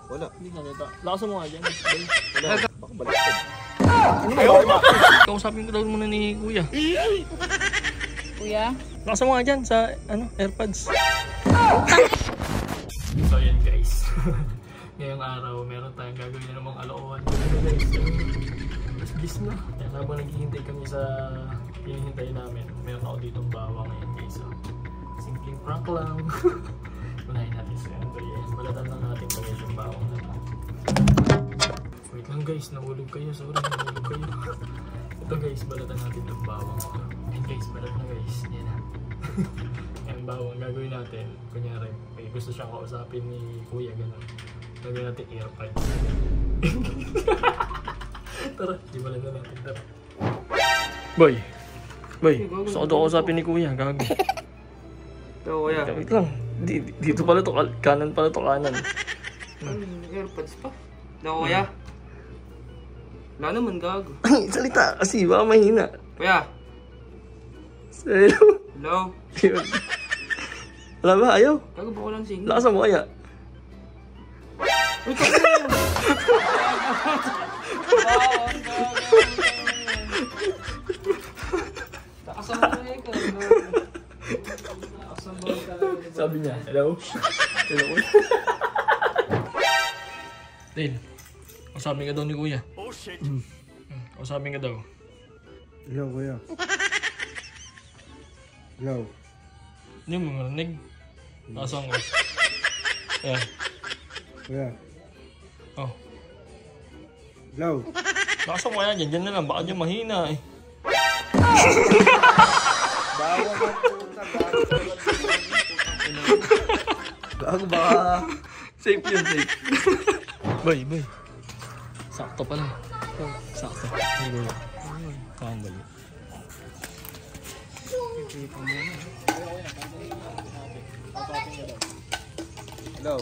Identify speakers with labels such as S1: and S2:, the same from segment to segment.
S1: Wala.
S2: Hindi ka nata. Lakasan mo nga dyan.
S1: Wala. Baka baliktad.
S2: Kausapin ko daw muna ni Kuya.
S3: Kuya?
S2: Lakasan mo nga dyan sa AirPods. So yan guys. Ngayong araw, meron tayong gagawin na namang alokohan. Mas bis na. Kaya habang naghihintay kami sa hinihintay namin, meron ako ditong bawang ngayon guys. So, simpleng prank lang. Unahin natin sa Andrea. Balatan lang natin guys yung bawang na ito. Wait lang guys, nahulog kayo. Sorry, nahulog kayo. Ito guys, balatan natin yung bawang ito. Ayan guys, balat na guys. Yan na. Ayan bawang gagawin natin. Kunyari, may gusto siyang kausapin ni Kuya, gano'n. Lagyan natin AirPods. Tara, di ba lang na natin, tara. Boy! Boy, gusto ko daw kausapin ni Kuya, gago.
S1: Ito, Kuya.
S2: Wait lang, dito pala to, kanan pala to, kanan.
S1: AirPods pa? Ito, Kuya. Wala naman, gago.
S2: Ay, salita kasi, baka mahina.
S1: Kuya.
S2: Hello?
S1: Hello?
S2: Wala ba, ayaw?
S1: Gago ba ko lang signal?
S2: Lakasan mo kaya?
S1: Uy, kako!
S2: Sabi niya, hello? Hello? Dale, kausapin ka daw ni Kuya. Oh shit. Kausapin ka daw.
S4: Hello, Kuya. Hello.
S2: Hindi mo marinig. Lakasan ko. Ayan.
S4: Kuya.
S2: Oh.
S4: Hello.
S2: Lakasan mo kaya dyan. Dyan na lang. Baka dyan mahina eh.
S1: Bawang ang puta,
S2: Gago baka. Safe yun, safe. Boy, boy. Sakto pala. Sakto. Hindi ko. Parang bali.
S1: Hello.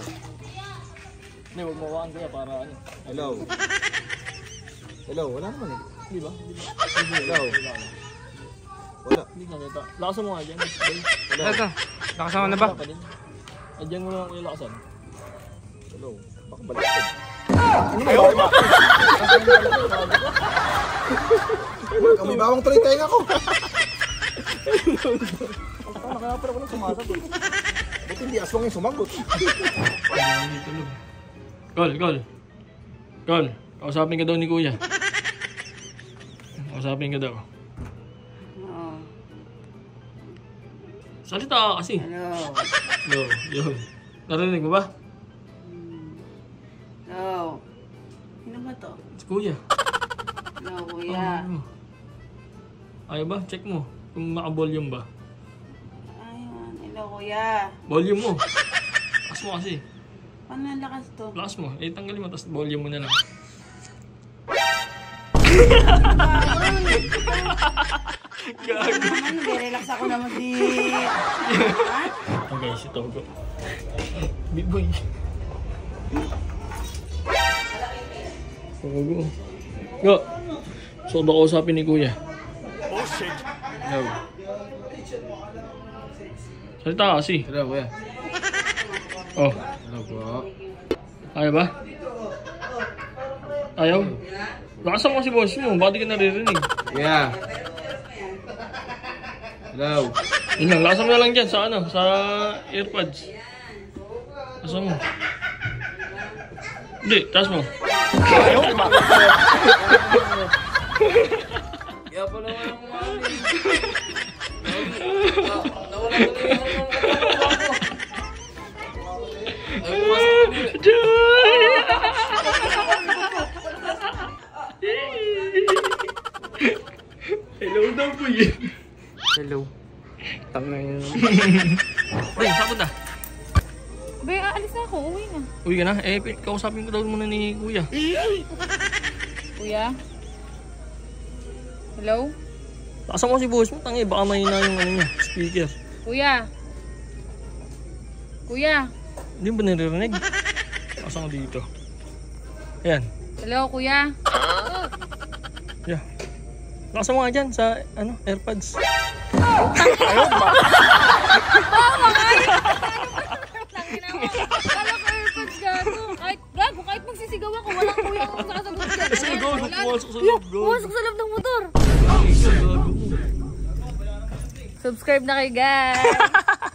S2: Hindi, huwag mawakan kaya para ano.
S1: Hello. Hello, wala naman eh.
S2: Di ba?
S1: Hello. Wala.
S2: Hindi ka nata. Lakasan mo nga dyan.
S1: Wala.
S4: Teka, nakasama na ba?
S2: Ay, dyan mo lang ilakasan.
S1: Hello. Baka baliktad. Kami bawang tuloy tenga ko.
S2: Nakakapara ko lang sumasat eh.
S1: Buti hindi aswang yung sumagot.
S2: Gol, gol. Gol, kausapin ka daw ni Kuya. Kausapin ka daw.
S3: Oo.
S2: Salita ka kasi.
S3: Hello.
S2: Yo, yun. Narinig mo ba?
S3: Hello. Sino ba to?
S2: Si Kuya.
S3: Hello, Kuya.
S2: Ano? Ayaw ba? Check mo. Kung maka-volume ba.
S3: Ayun. Hello, Kuya.
S2: Volume mo. Lakas mo kasi.
S3: Paano ang lakas to?
S2: Lakas mo. Eh, tanggalin mo. Tapos volume mo na lang. Gago.
S3: Relax ako naman di... Ha?
S2: Oh guys, ito ko. Big boy. Gago. Go. So, baka usapin ni Kuya. Oh shit.
S1: Hello.
S2: Salita ka kasi.
S1: Hello, Kuya.
S2: Oh.
S1: Hello po.
S2: Ayaw ba? Ayaw? Lakasan mo si boss mo. Bakit di ka naririnig?
S1: Yeah. Hello.
S2: Yun lang. Lakasan mo na lang dyan sa ano. Sa AirPods. Lakasan mo. Hindi. Taas mo. Ayaw ba?
S1: Kaya pala nga ng mami. Nawala ko na yung
S2: Hello daw po yun.
S1: Hello. Tangna yun.
S2: Ay, saan punta?
S3: Bay, aalis na ako. Uwi na.
S2: Uwi ka na? Eh, kausapin ko daw muna ni Kuya.
S3: Kuya? Hello?
S2: Lakasan mo si boss mo. Tangi, baka mahina yung ano niya, speaker.
S3: Kuya? Kuya?
S2: Hindi ba naririnig? Lakasan ko dito. Ayan.
S3: Hello, Kuya?
S2: Yeah. Lakasan mo nga dyan sa ano, AirPods.
S3: Ayun ba? Bawa nga yun! Tangina mo. Kala ko AirPods gago. Ay, gago Kung sasagot ka.
S2: Kasi gago, pumasok sa loob, gago.
S3: Pumasok sa loob ng motor.
S2: Ay, gago.
S3: Subscribe na kayo guys.